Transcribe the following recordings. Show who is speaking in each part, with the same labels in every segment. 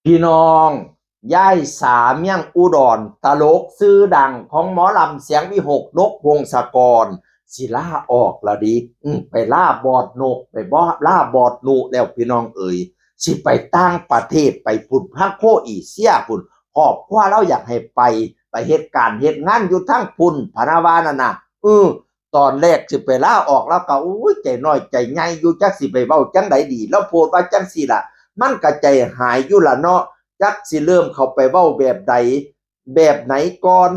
Speaker 1: พี่น้องย่ายสาเมี่ยงอุดรตลกชื่อดังของหมอลำเสียงวิหกนกวงศกรสิล่าออกละดิไปล่าบอดนกไปบ่ล่าบอดหนูแล้วพี่น้องเอ๋ยสิไปตั้งประเทศไปพุ่นพักโคอีเซียพุ่นครอบครัวเราอยากให้ไปเหตุการณ์เหตุงานอยู่ทั้งพุ่นพะนาวานั่นน่ะตอนแรกสิไปล่าออกแล้วก็อุ้ยใจน้อยใจใหญ่อยู่จักสิไปเว้าจังไดดีแล้วโพดว่าจังสิล่ะมันก็ใจหายอยู่ล่ะเนาะ จักสิเริ่มเข้าไปเว้าแบบใดแบบไหนก่อน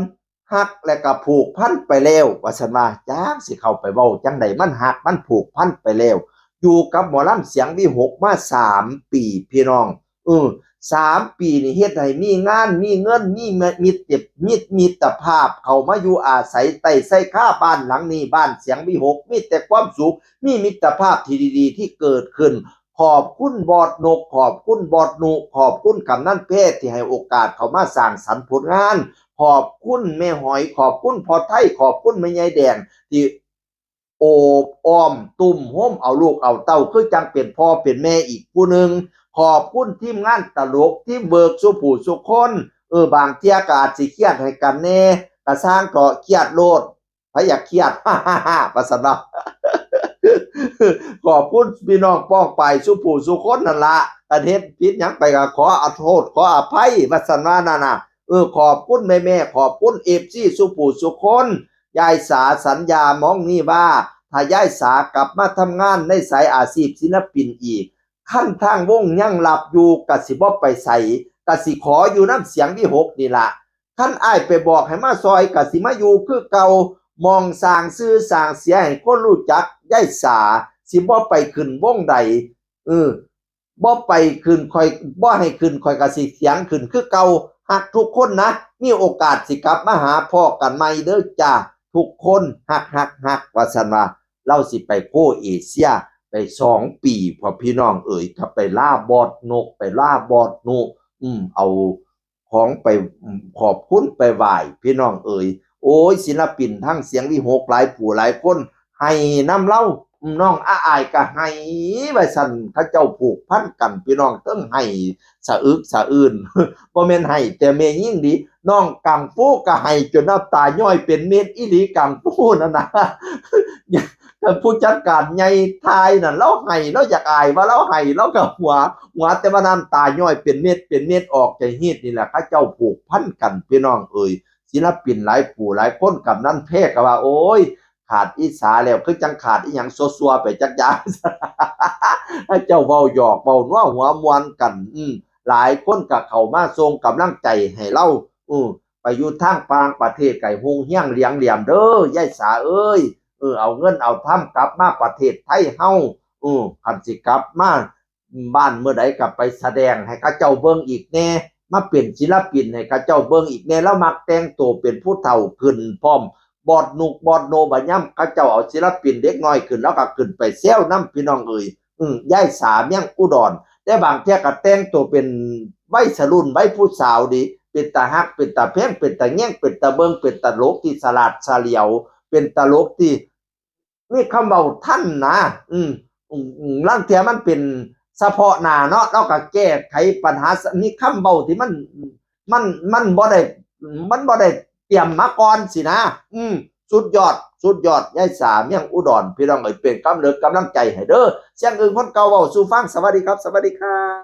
Speaker 1: ฮักและก็ผูกพันไปแล้วว่าซั่นว่าจักสิเข้าไปเว้าจังใดมันฮักมันผูกพันไปแล้วอยู่กับหมอลำเสียงวิหกมา3 ปีพี่น้องเออ3 ปีนี่เฮ็ดให้มีงานมีเงินมีมิตรมิตรภาพเข้ามาอยู่อาศัยใต้ไส้ค่าบ้านหลังนี้บ้านเสียงวิหกมีแต่ความสุขมีมิตรภาพที่ดีๆที่เกิดขึ้น ขอบคุณบอดนกขอบคุณบอดหนูขอบคุณกำนันเพศที่ให้โอกาสเขามาสร้างสรรค์ผลงานขอบคุณแม่หอยขอบคุณพ่อไทยขอบคุณแม่ยายแดงที่โอบอ้อมตุ่มโฮมเอาลูกเอาเต้าคือจังเป็นพ่อเป็นแม่อีกผู้หนึ่งขอบคุณทีมงานตลกที่เบิกสุผู้สุคนบางเที่ยก็อาจสิเครียดให้กันแน่กระสร้างก็เครียดโลดพอยากเครียดฮ่าฮ่าฮ่าประสนะ ขอบคุณพี่น้องป้องไปสุผู้สุคนนั่นละอันเฮ็ดผิดหยังไปก็ขออโทษขออภัยว่าซั่นว่านั่นน่ะขอบคุณแม่ๆขอบคุณ FC สุผู้สุคนยายสาสัญญามองนี่ว่าถ้ายายสากลับมาทำงานในสายอาชีพศิลปินอีกคันทางวงยังหลับอยู่ก็สิบ่ไปไสก็สิขออยู่นำเสียงวิหกนี่ล่ะคันอ้ายไปบอกให้มาซอยก็สิมาอยู่คือเก่ามองสร้างชื่อสร้างเสียให้คนรู้จักยายสาสิบ่ไปขึ้นวงใดเออบ่ไปขึ้นคอยบ่ให้ขึ้นคอยก็สิเสียงขึ้นคือเก่าฮักทุกคนนะมีโอกาสสิกลับมาหาพ่อกันใหม่เด้อจ้าทุกคนฮักว่าซั่นว่าเราสิไปโคเอเชียไป2 ปีพอพี่น้องเอ๋ยถ้าไปล่าบอดนกไปล่าบอดหนูเอาของไปขอบคุณไปไหว้พี่น้องเอ๋ย โอ้ยศิลปินทั้งเสียงวิหกหลายผู้หลายคนให้น้ำเล่าน้องอาอายก็ให้ไว้สั่นเขาเจ้าผูกพันกันพี่น้องเติ้งให้สะอึกสะอื่นบ่แม่นให้แต่แม่ยิ่งดีน้องกังฟูก็ให้จนน้ำตาย่อยเป็นเม็ดอีหลีกังฟูนั่นน่ะผู้จัดการใหญ่ทายนั่นเราให้เราอยากอายว่าเราให้เราก็หัวแต่ว่าน้ำตาย่อยเป็นเม็ดออกใจเฮ็ดนี่แหละเขาเจ้าผูกพันกันพี่น้องเอ่ย ศิลปินหลายผู้หลายคนกับนั้นเพกก็ว่าโอ้ยขาดอีสาแล้วคือจังขาดอีหยังซัวๆไปจักอย่างให้เจ้าเว้าหยอกเว้านัวหัวมวนกันหลายคนก็เข้ามาส่งกำลังใจให้เราไปอยู่ทางต่างประเทศไก่ฮงเฮียงเหลียงเหลี่ยมเด้อยายสาเอ้ยเอาเงินเอาทำกลับมาประเทศไทยเฮาคันสิกลับมาบ้านเมื่อใดกลับไปแสดงให้เขาเจ้าเบิ่งอีกแน่มาเป็นศิลปินให้เขาเจ้าเบิ่งอีกแน่แล้วมักแต่งตัวเป็นผู้เฒ่าขึ้นพร้อมบอดนุกบอดโนบัดย่ำเขาเจ้าเอาศิลปินเด็กน้อยขึ้นแล้วก็ขึ้นไปแซวน้ำพี่น้องเอ่ยยายสาเมี่ยงอุดรแต่บางเที่ยก็แต่งตัวเป็นวัยรุ่นวัยผู้สาวดีเป็นตาฮักเป็นตาแพงเป็นตาแง่งเป็นตาเบิ่งเป็นตลกที่สลัดเฉลียวเป็นตลกที่มีคำเว้าท่านนะลางเที่ยมันเป็นเฉพาะหน้าเนาะเราก็แก้ไขปัญหามีคำเว้าที่มันมันบ่ได้มันบ่ได้เตรียมมาก่อนสินะสุดยอดสุดยอดยายสาเมี่ยงอุดรพี่น้องเอ้ยเป็นกำลังใจให้เด้อเสียงอื่นคนเก่าเว้าสู่ฟังสวัสดีครับสวัสดีครับ